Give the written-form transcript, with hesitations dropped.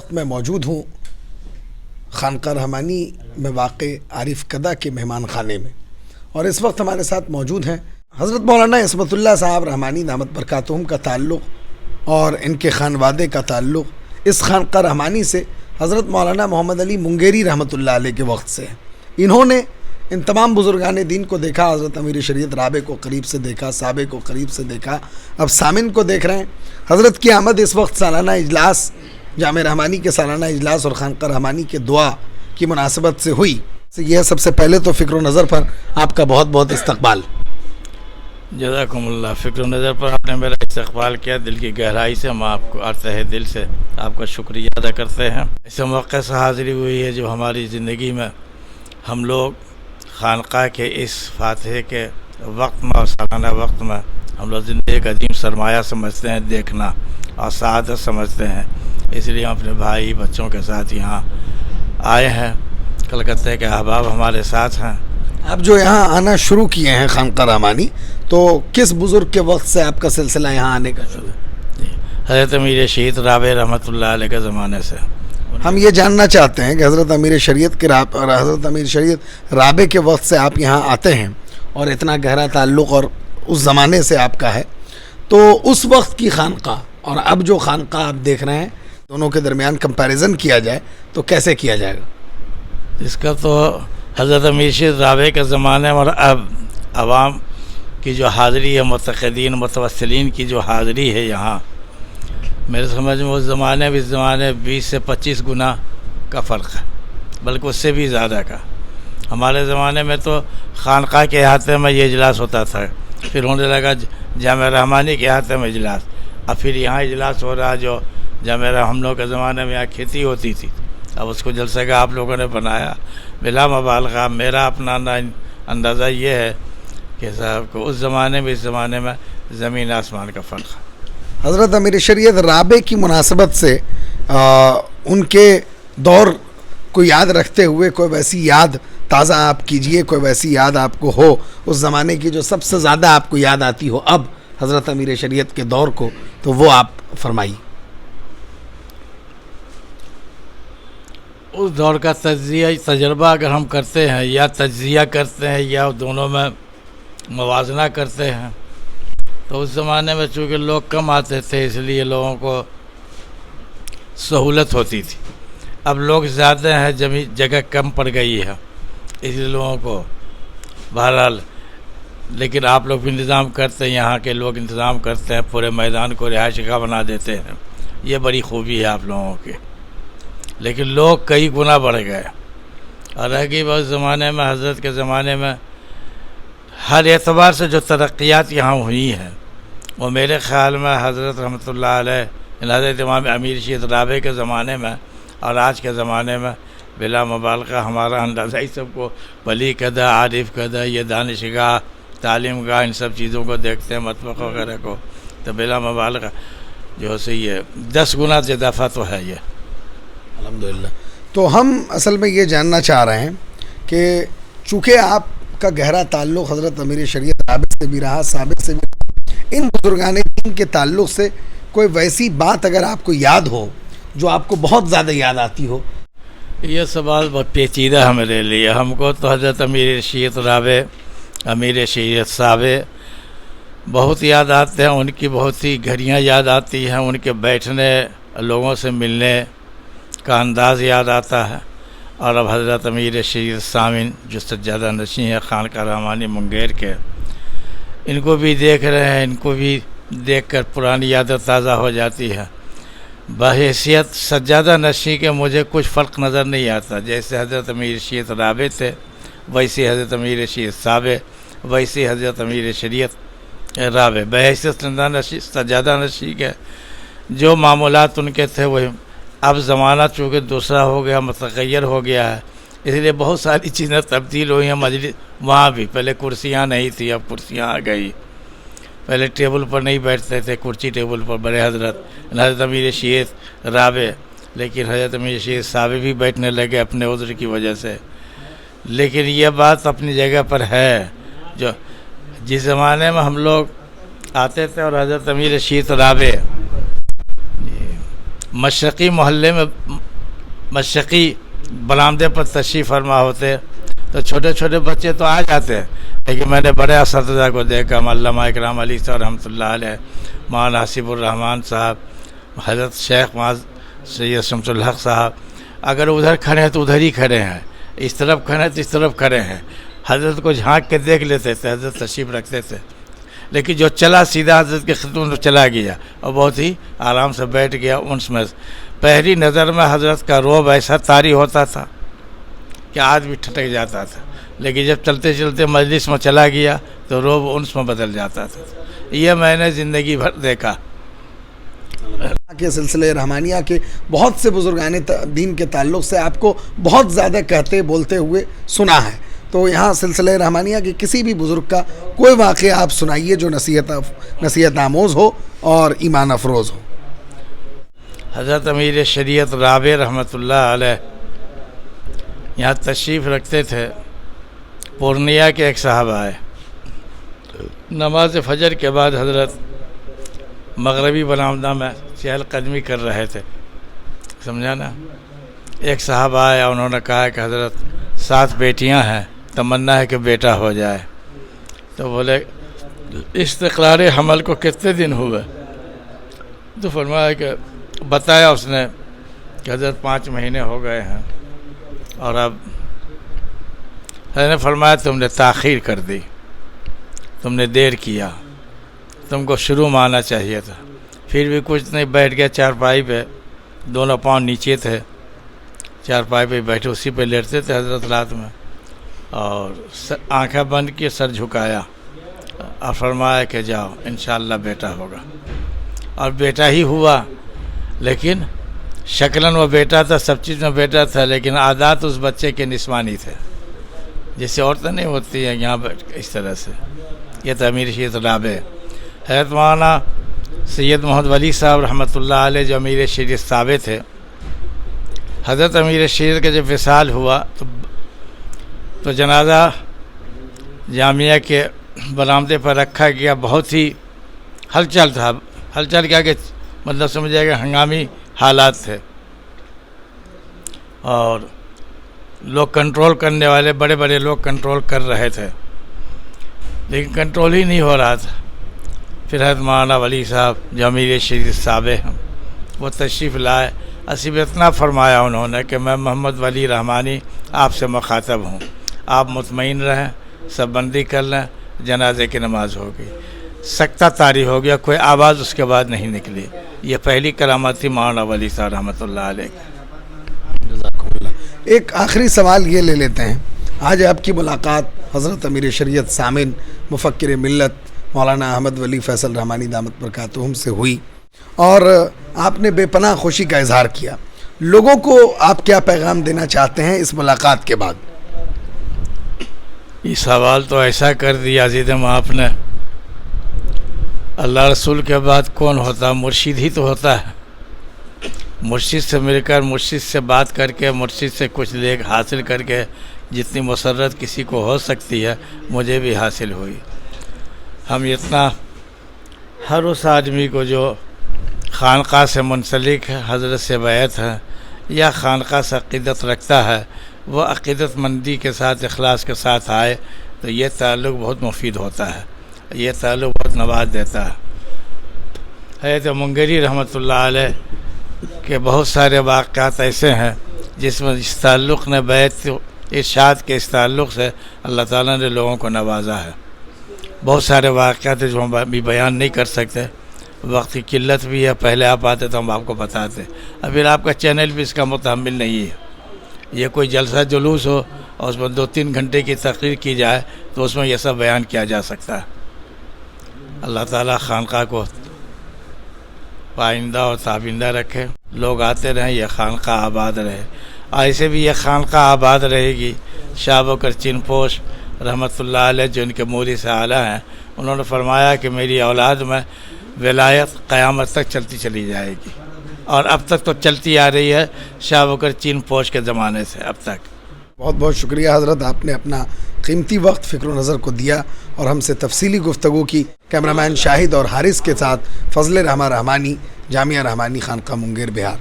وقت میں موجود ہوں خانقاہ رحمانی میں واقع عارف کدہ کے مہمان خانے میں، اور اس وقت ہمارے ساتھ موجود ہیں حضرت مولانا عصمت اللہ صاحب رحمانی دامت برکاتہم کا تعلق اور ان کے خانوادے کا تعلق اس خانقاہ رحمانی سے حضرت مولانا محمد علی منگیری رحمۃ اللہ علیہ کے وقت سے ہے۔ انہوں نے ان تمام بزرگان دین کو دیکھا، حضرت امیر شریعت رابع کو قریب سے دیکھا، صابع کو قریب سے دیکھا، اب سامن کو دیکھ رہے ہیں۔ حضرت کی آمد اس وقت سالانہ اجلاس جامع رحمانی کے سالانہ اجلاس اور خانقاہ رحمانی کے دعا کی مناسبت سے ہوئی۔ یہ سب سے پہلے تو فکر و نظر پر آپ کا بہت بہت استقبال۔ جزاکم اللہ۔ فکر و نظر پر آپ نے میرا استقبال کیا، دل کی گہرائی سے ہم آپ کو تہ دل سے آپ کا شکریہ ادا کرتے ہیں۔ اس موقع سے حاضری ہوئی ہے جو ہماری زندگی میں ہم لوگ خانقاہ کے اس فاتحے کے وقت میں اور سالانہ وقت میں ہم لوگ زندگی کا عظیم سرمایہ سمجھتے ہیں، دیکھنا اور سعادت سمجھتے ہیں۔ اس لیے ہم اپنے بھائی بچوں کے ساتھ یہاں آئے ہیں۔ کلکتہ کے احباب ہمارے ساتھ ہیں۔ آپ جو یہاں آنا شروع کیے ہیں خانقاہ رحمانی، تو کس بزرگ کے وقت سے آپ کا سلسلہ یہاں آنے کا شروع ہے؟ حضرت امیر شریعت رابع رحمۃ اللہ علیہ کے زمانے سے۔ ہم یہ جاننا چاہتے ہیں کہ حضرت امیر شریعت کے اور حضرت امیر شریعت رابع کے وقت سے آپ یہاں آتے ہیں اور اتنا گہرا تعلق اور اس زمانے سے آپ کا ہے، تو اس وقت کی خانقاہ اور اب جو خانقاہ آپ دیکھ رہے ہیں دونوں کے درمیان کمپیریزن کیا جائے تو کیسے کیا جائے گا؟ اس کا تو حضرت امیر شریعت رابع کے زمانے اور اب عوام کی جو حاضری ہے، متقدین متوسلین کی جو حاضری ہے یہاں، میرے سمجھ میں اس زمانے بھی اس زمانے 20 سے 25 گنا کا فرق ہے، بلکہ اس سے بھی زیادہ کا۔ ہمارے زمانے میں تو خانقاہ کے احاطے میں یہ اجلاس ہوتا تھا، پھر ہونے لگا جامع رحمانی کے احاطے میں اجلاس، اب پھر یہاں اجلاس ہو رہا جو ہم لوگ کے زمانے میں یہاں کھیتی ہوتی تھی، اب اس کو جلسے کا آپ لوگوں نے بنایا۔ بلا مبالغہ میرا اپنا اندازہ یہ ہے کہ صاحب کو اس زمانے میں اس زمانے میں زمین آسمان کا فرق ہے۔ حضرت امیر شریعت رابع کی مناسبت سے ان کے دور کو یاد رکھتے ہوئے کوئی ویسی یاد تازہ آپ کیجئے، کوئی ویسی یاد آپ کو ہو اس زمانے کی جو سب سے زیادہ آپ کو یاد آتی ہو اب حضرت امیر شریعت کے دور کو، تو وہ آپ فرمائیے۔ اس دور کا تجربہ اگر ہم کرتے ہیں یا تجزیہ کرتے ہیں یا دونوں میں موازنہ کرتے ہیں، تو اس زمانے میں چونکہ لوگ کم آتے تھے اس لیے لوگوں کو سہولت ہوتی تھی۔ اب لوگ زیادہ ہیں، جگہ کم پڑ گئی ہے، اس لیے لوگوں کو بہرحال، لیکن آپ لوگ بھی انتظام کرتے ہیں، یہاں کے لوگ انتظام کرتے ہیں، پورے میدان کو رہائش گاہ بنا دیتے ہیں، یہ بڑی خوبی ہے آپ لوگوں کی۔ لیکن لوگ کئی گنا بڑھ گئے، اور رہ گئی بہت زمانے میں حضرت کے زمانے میں ہر اعتبار سے جو ترقیات یہاں ہوئی ہیں، وہ میرے خیال میں حضرت رحمۃ اللہ علیہ حضرت امام امیر شریعت رابع کے زمانے میں اور آج کے زمانے میں بلا مبالغہ ہمارا اندازہ ہی سب کو ولی کدہ، عارف کدہ، یہ دانش گاہ، تعلیم گاہ، ان سب چیزوں کو دیکھتے ہیں، مطبخ وغیرہ کو، تو بلا مبالغہ جو ہے یہ 10 گنا اضافہ تو ہے یہ، الحمدللہ۔ تو ہم اصل میں یہ جاننا چاہ رہے ہیں کہ چونکہ آپ کا گہرا تعلق حضرت امیر شریعت رابع سے بھی رہا، صابع سے بھی رہا، ان بزرگان دین کے تعلق سے کوئی ویسی بات اگر آپ کو یاد ہو جو آپ کو بہت زیادہ یاد آتی ہو؟ یہ سوال بہت پیچیدہ ہے میرے لیے۔ ہم کو تو حضرت امیر شریعت رابع، امیر شریعت صابع بہت یاد آتے ہیں، ان کی بہت سی گھڑیاں یاد آتی ہیں، ان کے بیٹھنے، لوگوں سے ملنے کا انداز یاد آتا ہے۔ اور اب حضرت امیر شریعت سامن جو سجادہ نشین ہے خانقاہ رحمانی منگیر کے، ان کو بھی دیکھ رہے ہیں، ان کو بھی دیکھ کر پرانی یادیں تازہ ہو جاتی ہے۔ بحیثیت سجادہ نشین کے مجھے کچھ فرق نظر نہیں آتا، جیسے حضرت امیر شریعت رابع تھے ویسے حضرت امیر شریعت صابع، ویسے حضرت امیر شریعت رابع۔ بحیثیت سجادہ نشین کے جو معمولات ان کے تھے وہی، اب زمانہ چونکہ دوسرا ہو گیا، متغیر ہو گیا ہے، اس لیے بہت ساری چیزیں تبدیل ہوئی ہیں۔ مجلس وہاں بھی پہلے کرسیاں نہیں تھی، اب کرسیاں آ گئی، پہلے ٹیبل پر نہیں بیٹھتے تھے، کرسی ٹیبل پر بڑے حضرت امیر شریعت رابع، لیکن حضرت امیر شریعت صابع بھی بیٹھنے لگے اپنے عذر کی وجہ سے۔ لیکن یہ بات اپنی جگہ پر ہے، جو جس زمانے میں ہم لوگ آتے تھے اور حضرت امیر شریعت رابع مشرقی محلے میں مشرقی برآمدے پر تشریف فرما ہوتے تو چھوٹے چھوٹے بچے تو آ جاتے ہیں، لیکن میں نے بڑے اساتذہ کو دیکھا، علامہ اکرام علی صاحب رحمۃ اللہ علیہ، مولانا حسیب الرحمان صاحب، حضرت شیخ معاذ سید شمس الحق صاحب، اگر ادھر کھڑے ہیں تو ادھر ہی کھڑے ہیں، اس طرف کھڑے ہیں تو اس طرف کھڑے ہیں، حضرت کو جھانک کے دیکھ لیتے تھے، حضرت تشریف رکھتے تھے، لیکن جو چلا سیدھا حضرت کی خدمت میں چلا گیا اور بہت ہی آرام سے بیٹھ گیا انس میں۔ پہلی نظر میں حضرت کا روب ایسا طاری ہوتا تھا کہ آدمی ٹھٹک جاتا تھا، لیکن جب چلتے چلتے مجلس میں چلا گیا تو روب انس میں بدل جاتا تھا۔ یہ میں نے زندگی بھر دیکھا۔ کے سلسلے رحمانیہ کے بہت سے بزرگان دین کے تعلق سے آپ کو بہت زیادہ کہتے بولتے ہوئے سنا ہے، تو یہاں سلسلہ رحمانیہ کے کسی بھی بزرگ کا کوئی واقعہ آپ سنائیے جو نصیحت آموز ہو اور ایمان افروز ہو۔ حضرت امیر شریعت رابع رحمۃ اللہ علیہ یہاں تشریف رکھتے تھے۔ پورنیہ کے ایک صاحب آئے، نماز فجر کے بعد حضرت مغربی برآمدہ میں چہل قدمی کر رہے تھے، سمجھا نا۔ ایک صاحب آئے، انہوں نے کہا کہ حضرت 7 بیٹیاں ہیں، تمنا ہے کہ بیٹا ہو جائے۔ تو بولے استقرار حمل کو کتنے دن ہوئے؟ تو فرمایا کہ بتایا اس نے کہ حضرت 5 مہینے ہو گئے ہیں، اور اب حضرت نے فرمایا تم نے تاخیر کر دی، تم نے دیر کیا، تم کو شروع میں آنا چاہیے تھا۔ پھر بھی کچھ نہیں، بیٹھ گیا چارپائی پہ، دونوں پاؤں نیچے تھے، چارپائی پہ بیٹھے اسی پہ لیٹتے تھے حضرت رات میں، اور آنکھیں بند کی سر جھکایا اور فرمایا کہ جاؤ انشاءاللہ بیٹا ہوگا۔ اور بیٹا ہی ہوا، لیکن شکلاً وہ بیٹا تھا، سب چیز میں بیٹا تھا، لیکن عادات اس بچے کے نسوانی تھے، جیسے عورتیں نہیں ہوتی ہیں یہاں بیٹھ اس طرح سے۔ یہ تو امیر شریعت رابع حضرت مولانا سید محمد ولی صاحب رحمۃ اللہ علیہ جو امیر شریعت صابع تھے۔ حضرت امیر شریعت کا جب وصال ہوا تو جنازہ جامعہ کے برآمدے پر رکھا گیا، بہت ہی ہلچل تھا، ہلچل کیا کہ مطلب سمجھے کہ ہنگامی حالات تھے، اور لوگ کنٹرول کرنے والے بڑے بڑے لوگ کنٹرول کر رہے تھے، لیکن کنٹرول ہی نہیں ہو رہا تھا۔ پھر حضرت مولانا ولی صاحب جو امیر شریعت صابع ہیں وہ تشریف لائے، اسیب اتنا فرمایا انہوں نے کہ میں محمد ولی رحمانی آپ سے مخاطب ہوں، آپ مطمئن رہیں، سب بندی کر لیں، جنازے کی نماز ہوگی۔ سکتہ طاری ہو گیا، کوئی آواز اس کے بعد نہیں نکلی۔ یہ پہلی کرامت تھی مولانا ولی صاحب رحمۃ اللہ علیہ کی۔ جزاکم اللہ۔ ایک آخری سوال یہ لے لیتے ہیں، آج آپ کی ملاقات حضرت امیر شریعت سامن مفکر ملت مولانا احمد ولی فیصل رحمانی دامت برکاتہم سے ہوئی، اور آپ نے بے پناہ خوشی کا اظہار کیا۔ لوگوں کو آپ کیا پیغام دینا چاہتے ہیں اس ملاقات کے بعد؟ یہ سوال تو ایسا کر دیا عزیز آپ نے، اللہ رسول کے بعد کون ہوتا؟ مرشد ہی تو ہوتا ہے۔ مرشد سے مل کر، مرشد سے بات کر کے، مرشد سے کچھ لے حاصل کر کے جتنی مسرت کسی کو ہو سکتی ہے مجھے بھی حاصل ہوئی۔ ہم اتنا ہر اس آدمی کو جو خانقاہ سے منسلک ہے، حضرت سے بیعت ہے یا خانقاہ سے عقیدت رکھتا ہے، وہ عقیدت مندی کے ساتھ، اخلاص کے ساتھ آئے تو یہ تعلق بہت مفید ہوتا ہے، یہ تعلق بہت نواز دیتا ہے۔ حضرت منگری رحمۃ اللہ علیہ کے بہت سارے واقعات ایسے ہیں جس میں اس تعلق نے بیعت ارشاد کے اس تعلق سے اللہ تعالیٰ نے لوگوں کو نوازا ہے۔ بہت سارے واقعات جو ہم بھی بیان نہیں کر سکتے، وقت کی قلت بھی ہے، پہلے آپ آتے تو ہم آپ کو بتاتے، ابھی آپ کا چینل بھی اس کا متحمل نہیں ہے۔ یہ کوئی جلسہ جلوس ہو اور اس میں 2-3 گھنٹے کی تقریر کی جائے تو اس میں یہ سب بیان کیا جا سکتا ہے۔ اللہ تعالیٰ خانقاہ کو پائندہ اور تابندہ رکھے، لوگ آتے رہیں، یہ خانقاہ آباد رہے۔ ایسے بھی یہ خانقاہ آباد رہے گی۔ شاہ بکر چین پوش رحمۃ اللہ علیہ جو ان کے مولی سے اعلیٰ ہیں، انہوں نے فرمایا کہ میری اولاد میں ولایت قیامت تک چلتی چلی جائے گی، اور اب تک تو چلتی آ رہی ہے شاہ بکر چین پوش کے زمانے سے اب تک۔ بہت بہت شکریہ حضرت، آپ نے اپنا قیمتی وقت فکر و نظر کو دیا اور ہم سے تفصیلی گفتگو کی۔ کیمرہ مین شاہد اور حارث کے ساتھ فضل رحمانی، جامعہ رحمانی، خانقاہ منگیر، بہار۔